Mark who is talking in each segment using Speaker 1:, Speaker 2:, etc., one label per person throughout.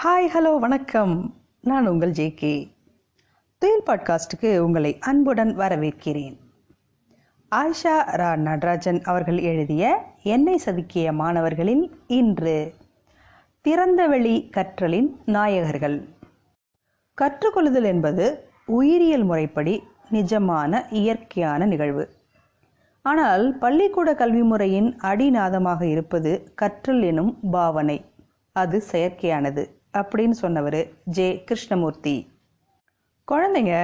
Speaker 1: Hi hello வணக்கம். நான் உங்கள் ஜேகே. துயில் பாட்காஸ்டுக்கு உங்களை அன்புடன் வரவேற்கிறேன். ஆயிஷா ரா நடராஜன் அவர்கள் எழுதிய என்னை சதுக்கிய மாணவர்களில் இன்று திறந்தவெளி கற்றலின் நாயகர்கள். கற்றுக்கொள்ளுதல் என்பது உயிரியல் முறைப்படி நிஜமான இயற்கையான நிகழ்வு. ஆனால் பள்ளிக்கூட கல்வி முறையின் அடிநாதமாக இருப்பது கற்றல் எனும் பாவனை. அது செயற்கையானது அப்படின்னு சொன்னவர் ஜே கிருஷ்ணமூர்த்தி. குழந்தைங்க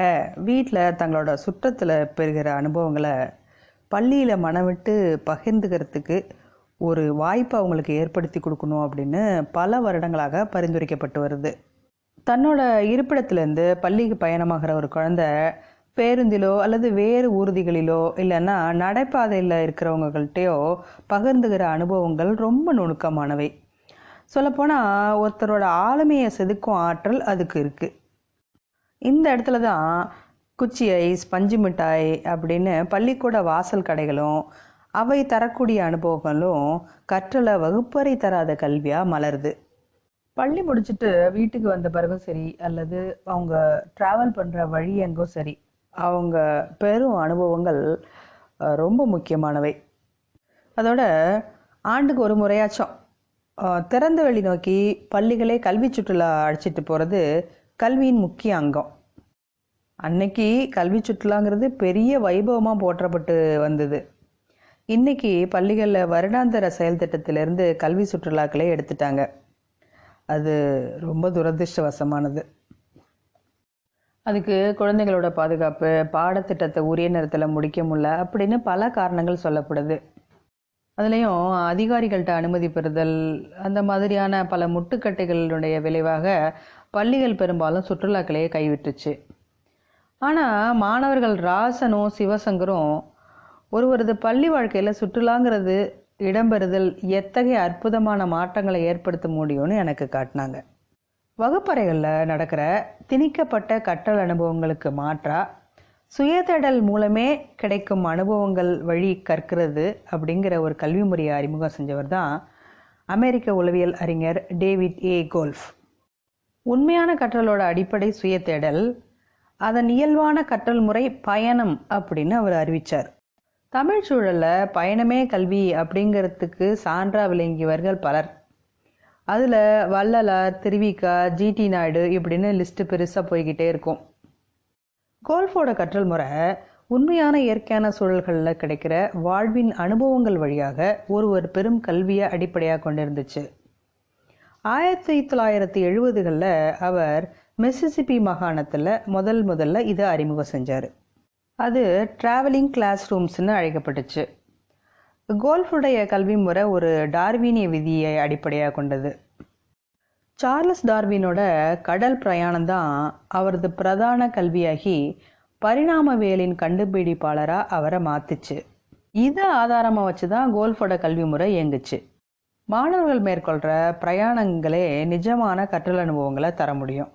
Speaker 1: வீட்டில் தங்களோட சுற்றத்தில் பெறுகிற அனுபவங்களை பள்ளியில் மனவிட்டு பகிர்ந்துக்கிறதுக்கு ஒரு வாய்ப்பை அவங்களுக்கு ஏற்படுத்தி கொடுக்கணும் அப்படின்னு பல வருடங்களாக பரிந்துரைக்கப்பட்டு வருது. தன்னோட இருப்பிடத்துலேருந்து பள்ளிக்கு பயணமாகிற ஒரு குழந்தை பேருந்திலோ அல்லது வேறு ஊர்திகளிலோ இல்லைன்னா நடைபாதையில் இருக்கிறவங்கள்ட்டையோ பகிர்ந்துகிற அனுபவங்கள் ரொம்ப நுணுக்கமானவை. சொல்லப்போனால் ஒருத்தரோட ஆளுமையை செதுக்கும் ஆற்றல் அதுக்கு இருக்குது. இந்த இடத்துல தான் குச்சி ஐஸ், பஞ்சு மிட்டாய் அப்படின்னு பள்ளிக்கூட வாசல் கடைகளும் அவை தரக்கூடிய அனுபவங்களும் கற்றலை வகுப்பறை தராத கல்வியாக மலருது. பள்ளி முடிச்சுட்டு வீட்டுக்கு வந்த பிறகும் சரி, அல்லது அவங்க ட்ராவல் பண்ணுற வழி எங்கோ சரி, அவங்க பெரும் அனுபவங்கள் ரொம்ப முக்கியமானவை. அதோட ஆண்டுக்கு ஒரு முறையாச்சும் திறந்த வெளி நோக்கி பள்ளிகளே கல்வி சுற்றுலா அழைச்சிட்டு போகிறது கல்வியின் முக்கிய அங்கம். அன்னைக்கு கல்வி சுற்றுலாங்கிறது பெரிய வைபவமாக போற்றப்பட்டு வந்தது. இன்றைக்கி பள்ளிகளில் வருடாந்திர செயல் திட்டத்திலேருந்து கல்வி சுற்றுலாக்களே எடுத்துட்டாங்க. அது ரொம்ப துரதிருஷ்டவசமானது. அதுக்கு குழந்தைகளோட பாதுகாப்பு, பாடத்திட்டத்தை உரிய நேரத்தில் முடிக்க முடியல அப்படின்னு பல காரணங்கள் சொல்லப்படுது. அதுலேயும் அதிகாரிகள்கிட்ட அனுமதி பெறுதல், அந்த மாதிரியான பல முட்டுக்கட்டைகளுடைய விளைவாக பள்ளிகள் பெரும்பாலும் சுற்றுலாக்களையே கைவிட்டுச்சு. ஆனால் மாணவர்கள் ராசனும் சிவசங்கரும் ஒருவரது பள்ளி வாழ்க்கையில் சுற்றுலாங்கிறது இடம்பெறுதல் எத்தகைய அற்புதமான மாற்றங்களை ஏற்படுத்த முடியும்னு எனக்கு காட்டினாங்க. வகுப்பறைகளில் நடக்கிற திணிக்கப்பட்ட கற்றல் அனுபவங்களுக்கு மாற்றா சுயதேடல் மூலமே கிடைக்கும் அனுபவங்கள் வழி கற்கிறது அப்படிங்கிற ஒரு கல்வி முறையை அறிமுகம் செஞ்சவர் தான் அமெரிக்க உளவியல் அறிஞர் டேவிட் ஏ கோல்ஃப். உண்மையான கற்றலோட அடிப்படை சுயதேடல், அதன் இயல்பான கற்றல் முறை பயணம் அப்படின்னு அவர் அறிவித்தார். தமிழ் சூழலில் பயணமே கல்வி அப்படிங்கிறதுக்கு சான்றா விளங்கியவர்கள் பலர். அதில் வள்ளலார், திருவிக்கா, ஜிடி நாயுடு இப்படின்னு லிஸ்ட்டு பெருசாக போய்கிட்டே இருக்கும். கோல்ஃபோட கற்றல் முறை உண்மையான இயற்கையான சூழல்களில் கிடைக்கிற வாழ்வின் அனுபவங்கள் வழியாக ஒரு பெரும் கல்வியை அடிப்படையாக கொண்டிருந்துச்சு. 1970களில் அவர் மிசிசிப்பி மாகாணத்தில் முதல்ல இதை அறிமுகம் செஞ்சார். அது ட்ராவலிங் கிளாஸ் ரூம்ஸ்னு அழைக்கப்பட்டுச்சு. கோல்ஃபுடைய கல்வி முறை ஒரு டார்வினிய விதியை அடிப்படையாக கொண்டது. சார்லஸ் டார்வினோட கடல் பிரயாணம்தான் அவரது பிரதான கல்வியாகி பரிணாமவியலின் கண்டுபிடிப்பாளராக அவரை மாற்றுச்சு. இதை ஆதாரமாக வச்சு தான் கோல்ஃபோட கல்வி முறை இயங்குச்சு. மாணவர்கள் மேற்கொள்கிற பிரயாணங்களே நிஜமான கற்றல் அனுபவங்களை தர முடியும்.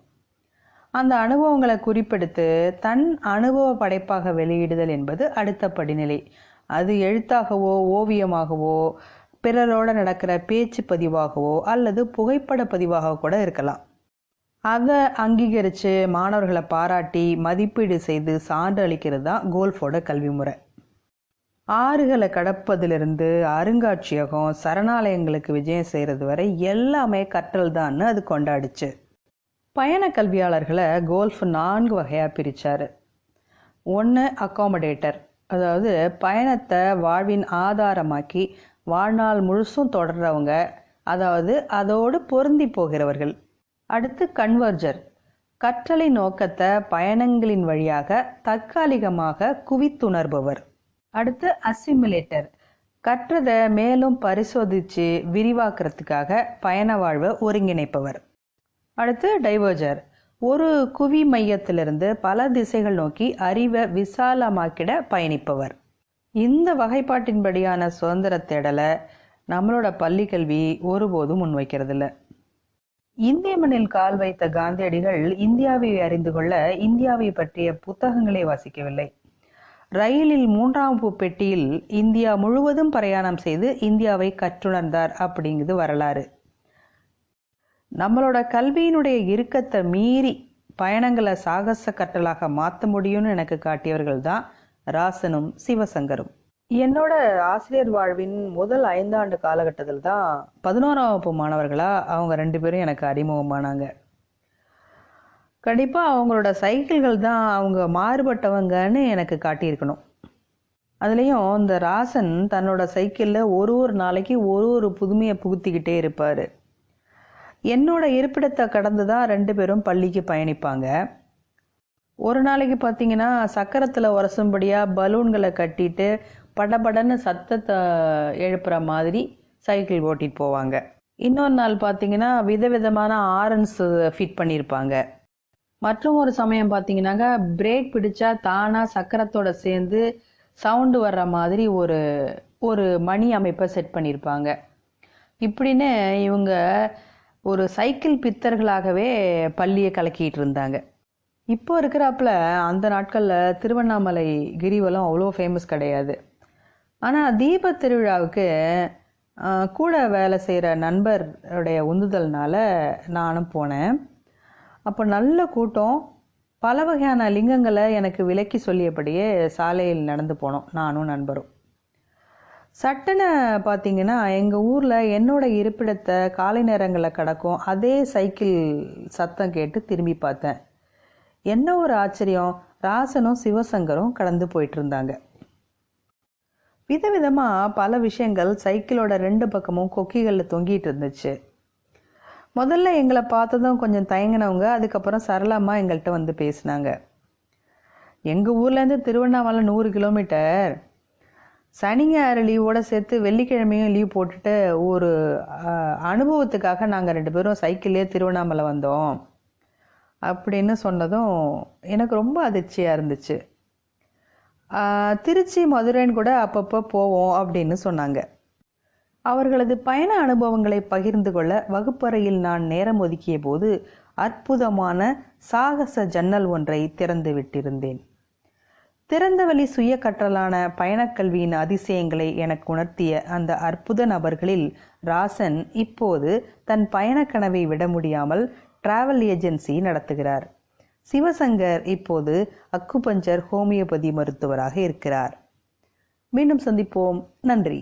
Speaker 1: அந்த அனுபவங்களை குறிப்பெடுத்து தன் அனுபவ படைப்பாக வெளியிடுதல் என்பது அடுத்த படிநிலை. அது எழுத்தாகவோ ஓவியமாகவோ பிறரோட நடக்கிற பேச்சு பதிவாகவோ அல்லது புகைப்பட பதிவாக கூட இருக்கலாம். அதை அங்கீகரித்து மாணவர்களை பாராட்டி மதிப்பீடு செய்து சான்று அளிக்கிறது தான் கோல்ஃபோட கல்வி முறை. ஆறுகளை கடப்பதிலிருந்து அருங்காட்சியகம், சரணாலயங்களுக்கு விஜயம் செய்கிறது வரை எல்லாமே கற்றல் தான்னு அது கொண்டாடிச்சு. பயண கல்வியாளர்களை கோல்ஃப் 4 வகையாக பிரித்தார். 1 அக்காமடேட்டர், அதாவது பயணத்தை வாழ்வின் ஆதாரமாக்கி வாழ்நாள் முழுசும் தொடர்றவங்க, அதாவது அதோடு பொருந்தி போகிறவர்கள். அடுத்து கன்வர்ஜர், கற்றலை நோக்கத்தை பயணங்களின் வழியாக தற்காலிகமாக குவித்துணர்பவர். அடுத்து அசிமுலேட்டர், கற்றதை மேலும் பரிசோதித்து விரிவாக்குறதுக்காக பயண வாழ்வை ஒருங்கிணைப்பவர். அடுத்து டைவர்ஜர், ஒரு குவி மையத்திலிருந்து பல திசைகள் நோக்கி அறிவை விசாலமாக்கிட பயணிப்பவர். இந்த வகைப்பாட்டின்படியான சுதந்திர தேடலை நம்மளோட பள்ளி கல்வி ஒருபோதும் முன்வைக்கிறதில்ல. இந்திய மண்ணில் கால் வைத்த காந்தியடிகள் இந்தியாவை அறிந்து கொள்ள இந்தியாவை பற்றிய புத்தகங்களை வாசிக்கவில்லை. ரயிலில் 3ஆம் பெட்டியில் இந்தியா முழுவதும் பிரயாணம் செய்து இந்தியாவை கற்றுணர்ந்தார் அப்படிங்கிறது வரலாறு. நம்மளோட கல்வியினுடைய இறுக்கத்தை மீறி பயணங்களை சாகச கற்றலாக மாற்ற முடியும்னு எனக்கு காட்டியவர்கள் தான் ராசனும் சிவசங்கரும். என்னோட ஆசிரியர் வாழ்வின் முதல் 5 ஆண்டு காலகட்டத்தில் தான் 11ஆம் வகுப்பு மாணவர்களாக அவங்க 2 பேரும் எனக்கு அறிமுகமானாங்க. கண்டிப்பாக அவங்களோட சைக்கிள்கள் தான் அவங்க மாறுபட்டவங்கன்னு எனக்கு காட்டியிருக்கணும். அதுலேயும் இந்த ராசன் தன்னோட சைக்கிளில் ஒரு நாளைக்கு ஒரு புதுமையை புகுத்திக்கிட்டே இருப்பார். என்னோட இருப்பிடத்தை கடந்து தான் 2 பேரும் பள்ளிக்கு பயணிப்பாங்க. ஒரு நாளைக்கு பார்த்தீங்கன்னா சக்கரத்தில் உரசும்படியாக பலூன்களை கட்டிட்டு படபடன்னு சத்தத்தை எழுப்புற மாதிரி சைக்கிள் ஓட்டிகிட்டு போவாங்க. இன்னொரு நாள் பார்த்தீங்கன்னா விதவிதமான ஆரன்ஸ் ஃபிட் பண்ணியிருப்பாங்க. மற்றும் ஒரு சமயம் பார்த்தீங்கன்னாக்கா பிரேக் பிடிச்சா தானாக சக்கரத்தோட சேர்ந்து சவுண்டு வர்ற மாதிரி ஒரு மணி அமைப்பை செட் பண்ணியிருப்பாங்க. இப்படின்னு இவங்க ஒரு சைக்கிள் பித்தர்களாகவே பள்ளியை கலக்கிட்டு இருந்தாங்க. இப்போ இருக்கிறாப்புல அந்த நாட்களில் திருவண்ணாமலை கிரிவலம் அவ்வளோ ஃபேமஸ் கிடையாது. ஆனால் தீப திருவிழாவுக்கு கூட வேலை செய்கிற நண்பருடைய உந்துதல்னால நானும் போனேன். அப்போ நல்ல கூட்டம். பல வகையான லிங்கங்களை எனக்கு விலக்கி சொல்லியபடியே சாலையில் நடந்து போனோம் நானும் நண்பரும். சட்டுன்னு பார்த்தீங்கன்னா எங்கள் ஊரில் என்னோட இருப்பிடத்தை காலை நேரங்களில் கிடக்கும் அதே சைக்கிள் சத்தம் கேட்டு திரும்பி பார்த்தேன். என்ன ஒரு ஆச்சரியம், ராசனும் சிவசங்கரும் கடந்து போயிட்டு இருந்தாங்க. விதவிதமாக பல விஷயங்கள் சைக்கிளோட 2 பக்கமும் கொக்கிகளில் தொங்கிட்டு இருந்துச்சு. முதல்ல எங்களை பார்த்ததும் கொஞ்சம் தயங்கினவங்க அதுக்கப்புறம் சரளமாக எங்கள்கிட்ட வந்து பேசினாங்க. எங்கள் ஊர்லேருந்து திருவண்ணாமலை 100 கிலோமீட்டர். சனி ஞாயிறு லீவோடு சேர்த்து வெள்ளிக்கிழமையும் லீவ் போட்டுட்டு ஒரு அனுபவத்துக்காக நாங்கள் 2 பேரும் சைக்கிள்லேயே திருவண்ணாமலை வந்தோம் அப்படின்னு சொன்னதும் எனக்கு ரொம்ப அதிர்ச்சியாக இருந்துச்சு. திருச்சி மதுரைன்னு கூட அப்பப்போ போவோம் அப்படின்னு சொன்னாங்க. அவர்களது பயண அனுபவங்களை பகிர்ந்து கொள்ள வகுப்பறையில் நான் நேரம் ஒதுக்கிய போது அற்புதமான சாகச ஜன்னல் ஒன்றை திறந்து விட்டிருந்தேன். திறந்தவெளி சுய கற்றலான பயணக்கல்வியின் அதிசயங்களை எனக்கு உணர்த்திய அந்த அற்புத நபர்களில் ராசன் இப்போது தன் பயணக் கனவை விட முடியாமல் டிராவல் ஏஜென்சி நடத்துகிறார். சிவசங்கர் இப்போது அக்குபஞ்சர் ஹோமியோபதி மருத்துவராக இருக்கிறார். மீண்டும் சந்திப்போம். நன்றி.